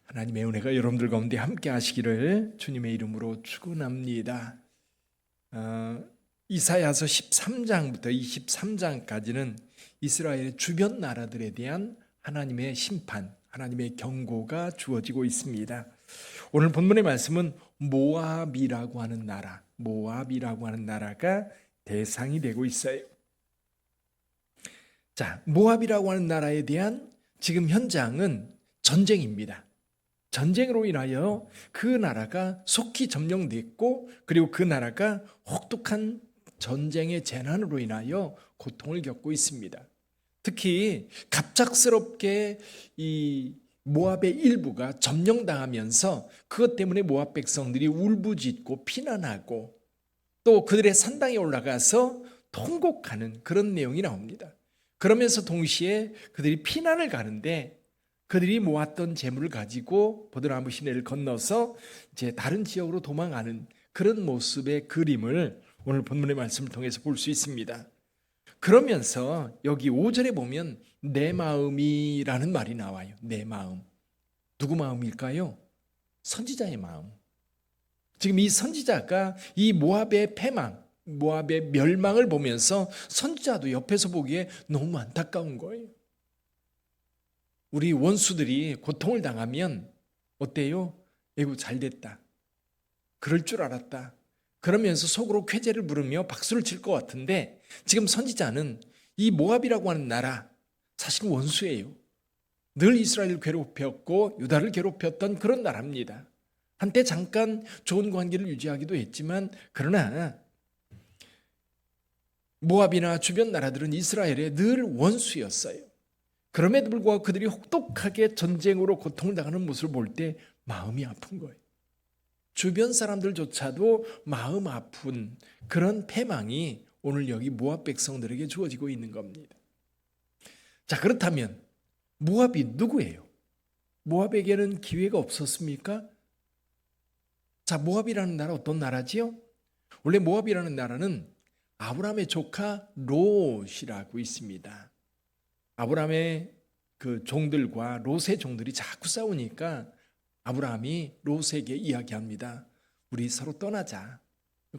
하나님의 은혜가 여러분들 가운데 함께 하시기를 주님의 이름으로 축원합니다. 이사야서 13장부터 23장까지는 이스라엘의 주변 나라들에 대한 하나님의 심판, 하나님의 경고가 주어지고 있습니다. 오늘 본문의 말씀은 모압이라고 하는 나라가 대상이 되고 있어요. 자, 모압이라고 하는 나라에 대한 지금 현장은 전쟁입니다. 전쟁으로 인하여 그 나라가 속히 점령됐고, 그리고 그 나라가 혹독한 전쟁의 재난으로 인하여 고통을 겪고 있습니다. 특히 갑작스럽게 이 모압의 일부가 점령당하면서 그것 때문에 모압 백성들이 울부짖고 피난하고 또 그들의 산당에 올라가서 통곡하는 그런 내용이 나옵니다. 그러면서 동시에 그들이 피난을 가는데 그들이 모았던 재물을 가지고 버드나무 시내를 건너서 이제 다른 지역으로 도망가는 그런 모습의 그림을 오늘 본문의 말씀을 통해서 볼 수 있습니다. 그러면서 여기 5절에 보면 내 마음이라는 말이 나와요. 내 마음. 누구 마음일까요? 선지자의 마음. 지금 이 선지자가 이 모압의 패망, 모압의 멸망을 보면서 선지자도 옆에서 보기에 너무 안타까운 거예요. 우리 원수들이 고통을 당하면 어때요? 에구 잘 됐다. 그럴 줄 알았다. 그러면서 속으로 쾌재를 부르며 박수를 칠 것 같은데 지금 선지자는 이 모압이라고 하는 나라 사실 원수예요. 늘 이스라엘을 괴롭혔고 유다를 괴롭혔던 그런 나라입니다. 한때 잠깐 좋은 관계를 유지하기도 했지만 그러나 모압이나 주변 나라들은 이스라엘의 늘 원수였어요. 그럼에도 불구하고 그들이 혹독하게 전쟁으로 고통을 당하는 모습을 볼 때 마음이 아픈 거예요. 주변 사람들조차도 마음 아픈 그런 패망이 오늘 여기 모압 백성들에게 주어지고 있는 겁니다. 자, 그렇다면 모압이 누구예요? 모압에게는 기회가 없었습니까? 자, 모압이라는 나라 어떤 나라지요? 원래 모압이라는 나라는 아브라함의 조카 롯이라고 있습니다. 아브라함의 그 종들과 롯의 종들이 자꾸 싸우니까 아브라함이 롯에게 이야기합니다. 우리 서로 떠나자.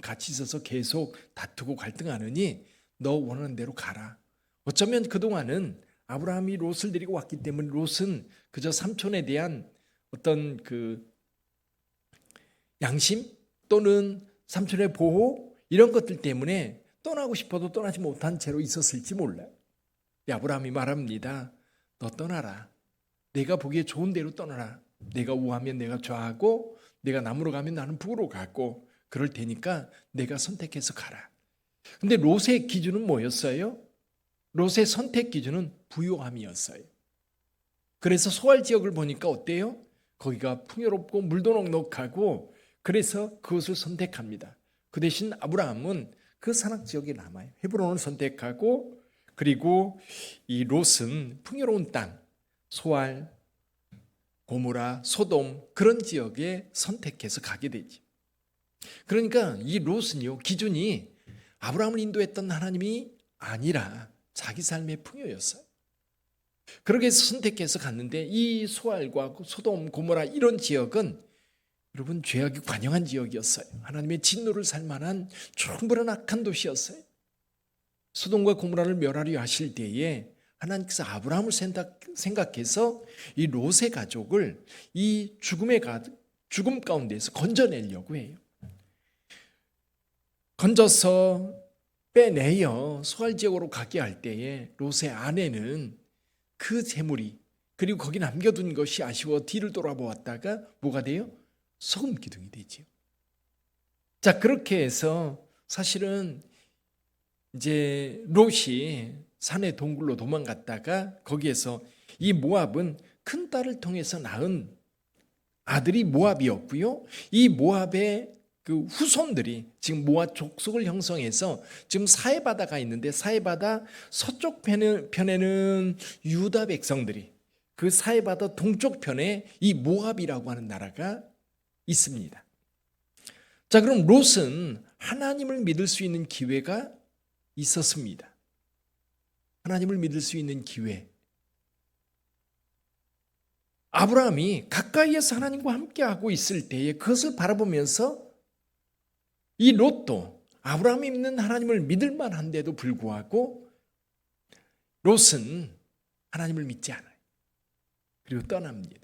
같이 있어서 계속 다투고 갈등하느니 너 원하는 대로 가라. 어쩌면 그동안은 아브라함이 롯을 데리고 왔기 때문에 롯은 그저 삼촌에 대한 어떤 그 양심 또는 삼촌의 보호 이런 것들 때문에 떠나고 싶어도 떠나지 못한 채로 있었을지 몰라요. 아브라함이 말합니다. 너 떠나라. 내가 보기에 좋은 대로 떠나라. 내가 우하면 내가 좌하고 내가 남으로 가면 나는 북으로 가고 그럴 테니까 내가 선택해서 가라. 근데 롯의 기준은 뭐였어요? 롯의 선택 기준은 부요함이었어요. 그래서 소알 지역을 보니까 어때요? 거기가 풍요롭고 물도 넉넉하고 그래서 그것을 선택합니다. 그 대신 아브라함은 그 산악 지역에 남아요. 헤브론을 선택하고 그리고 이 롯은 풍요로운 땅, 소알, 고모라, 소돔 그런 지역에 선택해서 가게 되죠. 그러니까 이 롯은요 기준이 아브라함을 인도했던 하나님이 아니라 자기 삶의 풍요였어요. 그렇게 해서 선택해서 갔는데 이 소알과 소돔, 고모라 이런 지역은 여러분 죄악이 관영한 지역이었어요. 하나님의 진노를 살 만한 충분한 악한 도시였어요. 소돔과 고모라를 멸하려 하실 때에 하나님께서 아브라함을 생각해서 이 롯의 가족을 이 죽음 가운데서 건져내려고 해요. 건져서 빼내어 소알 지역으로 가게 할 때에 롯의 아내는 그 재물이 그리고 거기 남겨둔 것이 아쉬워 뒤를 돌아보았다가 뭐가 돼요? 소금 기둥이 되지요. 자, 그렇게 해서 사실은 이제 롯이 산의 동굴로 도망갔다가 거기에서 이 모압은 큰 딸을 통해서 낳은 아들이 모압이었고요. 이 모압의 그 후손들이 지금 모압 족속을 형성해서 지금 사해바다가 있는데 사해바다 서쪽 편에는 유다 백성들이 그 사해바다 동쪽 편에 이 모압이라고 하는 나라가 있습니다. 자, 그럼 롯은 하나님을 믿을 수 있는 기회가 있었습니다. 하나님을 믿을 수 있는 기회. 아브라함이 가까이에서 하나님과 함께하고 있을 때에 그것을 바라보면서 이 롯도 아브라함이 믿는 하나님을 믿을 만한데도 불구하고 롯은 하나님을 믿지 않아요. 그리고 떠납니다.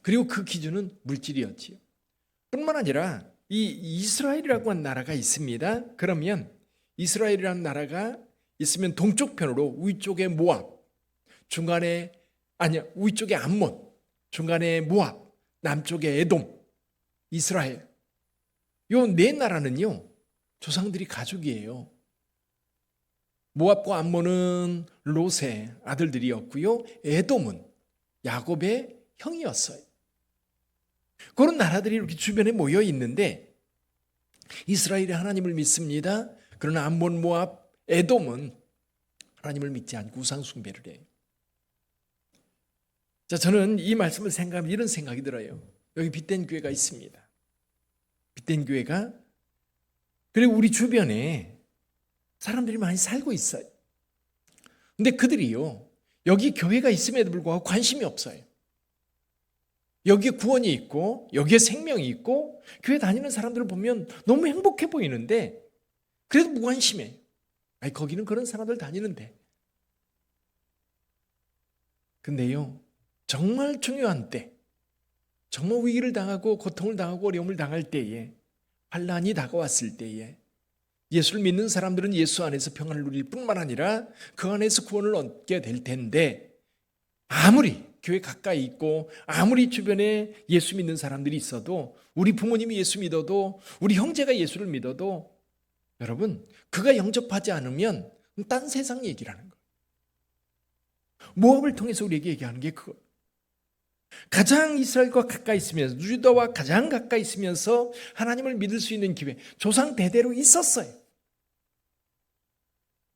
그리고 그 기준은 물질이었지요. 뿐만 아니라 이 이스라엘이라고 하는 나라가 있습니다. 그러면 이스라엘이라는 나라가 있으면 동쪽 편으로 위쪽에 모압, 중간에 위쪽에 암몬, 중간에 모압, 남쪽에 에돔, 이스라엘. 요 네 나라는요 조상들이 가족이에요. 모압과 암몬은 롯의 아들들이었고요. 에돔은 야곱의 형이었어요. 그런 나라들이 이렇게 주변에 모여 있는데 이스라엘이 하나님을 믿습니다. 그러나 암몬, 모압, 에돔은 하나님을 믿지 않고 우상 숭배를 해요. 자, 저는 이 말씀을 생각하면 이런 생각이 들어요. 여기 빛된 교회가 있습니다. 빛된 교회가 그리고 우리 주변에 사람들이 많이 살고 있어요. 근데 그들이요 여기 교회가 있음에도 불구하고 관심이 없어요. 여기에 구원이 있고 여기에 생명이 있고 교회 다니는 사람들을 보면 너무 행복해 보이는데 그래도 무관심해. 아니 거기는 그런 사람들 다니는데. 근데요 정말 중요한 때, 정말 위기를 당하고 고통을 당하고 어려움을 당할 때에, 환난이 다가왔을 때에 예수를 믿는 사람들은 예수 안에서 평안을 누릴 뿐만 아니라 그 안에서 구원을 얻게 될 텐데 아무리 교회 가까이 있고 아무리 주변에 예수 믿는 사람들이 있어도 우리 부모님이 예수 믿어도 우리 형제가 예수를 믿어도 여러분 그가 영접하지 않으면 딴 세상 얘기라는 거예요. 모압을 통해서 우리에게 얘기하는 게 그거. 가장 이스라엘과 가까이 있으면서 유다와 가장 가까이 있으면서 하나님을 믿을 수 있는 기회 조상 대대로 있었어요.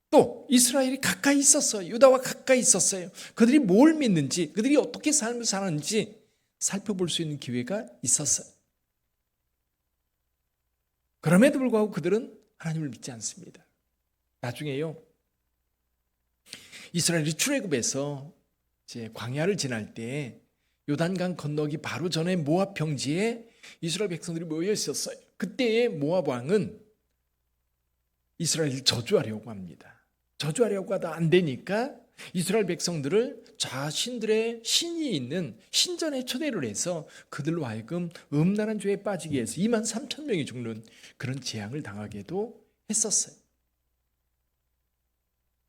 또 이스라엘이 가까이 있었어요. 유다와 가까이 있었어요. 그들이 뭘 믿는지 그들이 어떻게 삶을 사는지 살펴볼 수 있는 기회가 있었어요. 그럼에도 불구하고 그들은 하나님을 믿지 않습니다. 나중에요 이스라엘이 출애굽에서 이제 광야를 지날 때 요단강 건너기 바로 전에 모압 평지에 이스라엘 백성들이 모여 있었어요. 그때의 모압 왕은 이스라엘을 저주하려고 합니다. 저주하려고 하다 안 되니까 이스라엘 백성들을 자신들의 신이 있는 신전에 초대를 해서 그들로 하여금 음란한 죄에 빠지게 해서 23,000명이 죽는 그런 재앙을 당하게도 했었어요.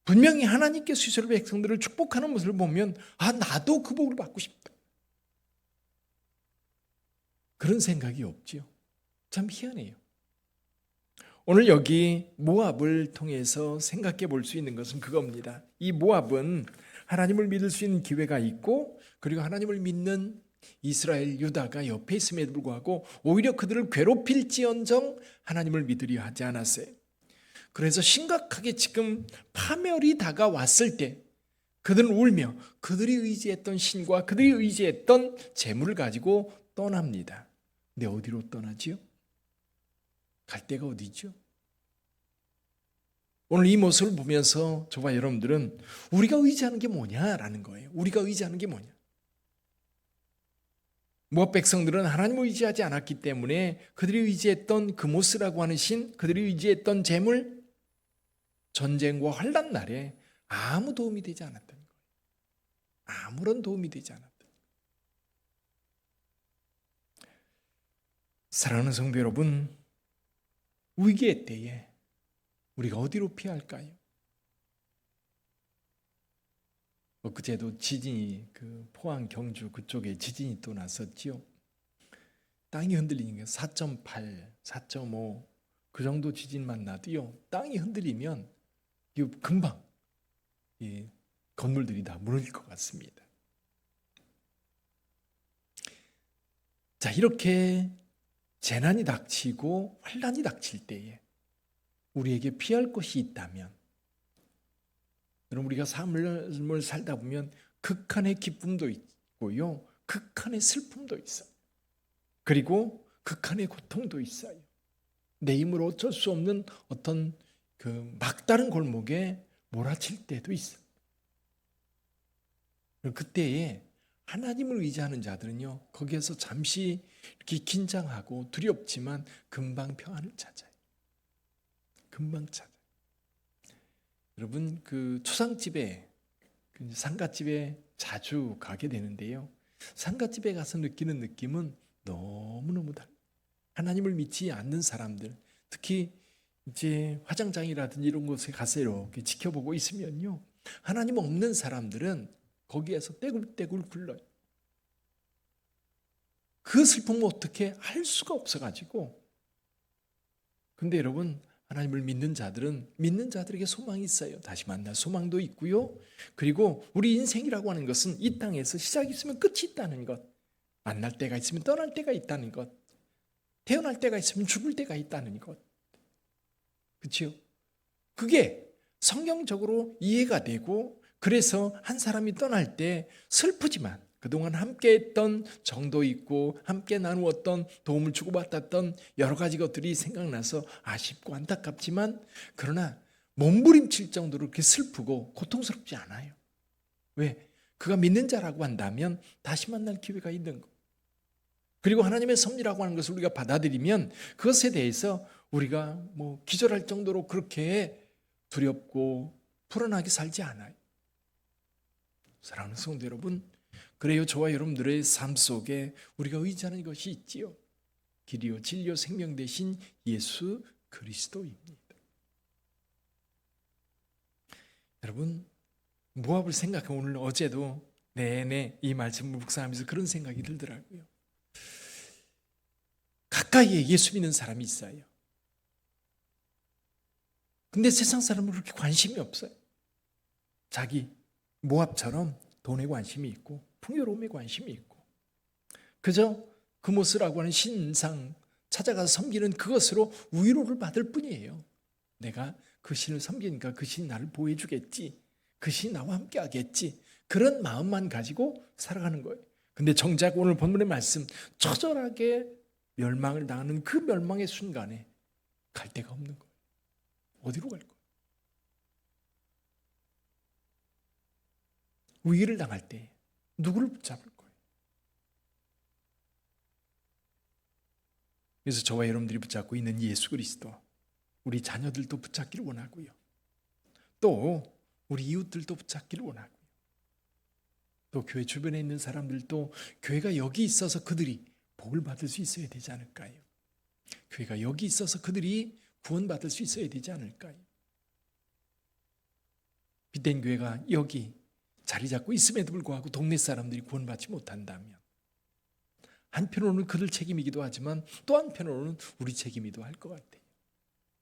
분명히 하나님께서 이스라엘 백성들을 축복하는 모습을 보면 나도 그 복을 받고 싶다. 그런 생각이 없지요. 참 희한해요. 오늘 여기 모압을 통해서 생각해 볼 수 있는 것은 그겁니다. 이 모압은 하나님을 믿을 수 있는 기회가 있고 그리고 하나님을 믿는 이스라엘 유다가 옆에 있음에도 불구하고 오히려 그들을 괴롭힐지언정 하나님을 믿으려 하지 않았어요. 그래서 심각하게 지금 파멸이 다가왔을 때 그들은 울며 그들이 의지했던 신과 그들이 의지했던 재물을 가지고 떠납니다. 근데 어디로 떠나지요? 갈 데가 어디죠? 오늘 이 모습을 보면서 저와 여러분들은 우리가 의지하는 게 뭐냐라는 거예요. 우리가 의지하는 게 뭐냐? 모압 백성들은 하나님을 의지하지 않았기 때문에 그들이 의지했던 그모스라고 하는 신, 그들이 의지했던 재물, 전쟁과 환난 날에 아무 도움이 되지 않았다는 거예요. 아무런 도움이 되지 않았다. 사랑하는 성도 여러분, 위기의 때에 우리가 어디로 피할까요? 그제도 지진이 포항 경주 그쪽에 지진이 또 났었지요. 땅이 흔들리는 게 4.8, 4.5 그 정도 지진만 나도요. 땅이 흔들리면 금방 이 건물들이 다 무너질 것 같습니다. 자, 이렇게 재난이 닥치고 환난이 닥칠 때에 우리에게 피할 것이 있다면 여러분 우리가 삶을 살다 보면 극한의 기쁨도 있고요. 극한의 슬픔도 있어요. 그리고 극한의 고통도 있어요. 내 힘으로 어쩔 수 없는 어떤 막다른 골목에 몰아칠 때도 있어요. 그때에 하나님을 의지하는 자들은요, 거기에서 잠시 이렇게 긴장하고 두렵지만 금방 평안을 찾아요. 금방 찾아요. 여러분, 그 초상집에, 상갓집에 자주 가게 되는데요. 상갓집에 가서 느끼는 느낌은 너무너무 달라요. 하나님을 믿지 않는 사람들, 특히 이제 화장장이라든지 이런 곳에 가서 이렇게 지켜보고 있으면요, 하나님 없는 사람들은 거기에서 떼굴떼굴 굴러요. 그 슬픔을 어떻게 할 수가 없어가지고. 근데 여러분, 하나님을 믿는 자들은 믿는 자들에게 소망이 있어요. 다시 만날 소망도 있고요. 그리고 우리 인생이라고 하는 것은 이 땅에서 시작이 있으면 끝이 있다는 것, 만날 때가 있으면 떠날 때가 있다는 것, 태어날 때가 있으면 죽을 때가 있다는 것. 그렇죠? 그게 성경적으로 이해가 되고, 그래서 한 사람이 떠날 때 슬프지만 그동안 함께했던 정도 있고 함께 나누었던 도움을 주고받았던 여러 가지 것들이 생각나서 아쉽고 안타깝지만, 그러나 몸부림칠 정도로 그렇게 슬프고 고통스럽지 않아요. 왜? 그가 믿는 자라고 한다면 다시 만날 기회가 있는 거. 그리고 하나님의 섭리라고 하는 것을 우리가 받아들이면 그것에 대해서 우리가 뭐 기절할 정도로 그렇게 두렵고 불안하게 살지 않아요. 사랑하는 성도 여러분, 그래요, 저와 여러분들의 삶 속에 우리가 의지하는 것이 있지요. 길이요 진리요 생명 되신 예수 그리스도입니다. 여러분, 모압을 생각해 오늘 어제도 내내 이 말씀을 묵상하면서 그런 생각이 들더라고요. 가까이에 예수 믿는 사람이 있어요. 근데 세상 사람은 그렇게 관심이 없어요. 자기 모압처럼 돈에 관심이 있고 풍요로움에 관심이 있고, 그저 그모스라고 하는 신상 찾아가서 섬기는 그것으로 위로를 받을 뿐이에요. 내가 그 신을 섬기니까 그 신이 나를 보호해 주겠지, 그 신이 나와 함께 하겠지, 그런 마음만 가지고 살아가는 거예요. 근데 정작 오늘 본문의 말씀, 처절하게 멸망을 당하는 그 멸망의 순간에 갈 데가 없는 거예요. 어디로 갈 거예요? 위기를 당할 때 누구를 붙잡을 거예요? 그래서 저와 여러분들이 붙잡고 있는 예수 그리스도, 우리 자녀들도 붙잡기를 원하고요. 또 우리 이웃들도 붙잡기를 원하고요. 또 교회 주변에 있는 사람들도 교회가 여기 있어서 그들이 복을 받을 수 있어야 되지 않을까요? 교회가 여기 있어서 그들이 구원받을 수 있어야 되지 않을까요? 빛된 교회가 여기 자리 잡고 있음에도 불구하고 동네 사람들이 구원받지 못한다면, 한편으로는 그들 책임이기도 하지만 또 한편으로는 우리 책임이기도 할 것 같아요.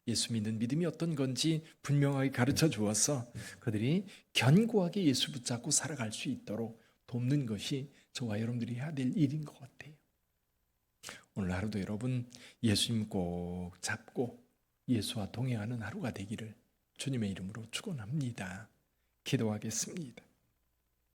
예수 믿는 믿음이 어떤 건지 분명하게 가르쳐 주어서 그들이 견고하게 예수 붙잡고 살아갈 수 있도록 돕는 것이 저와 여러분들이 해야 될 일인 것 같아요. 오늘 하루도 여러분 예수님 꼭 잡고 예수와 동행하는 하루가 되기를 주님의 이름으로 축원합니다. 기도하겠습니다.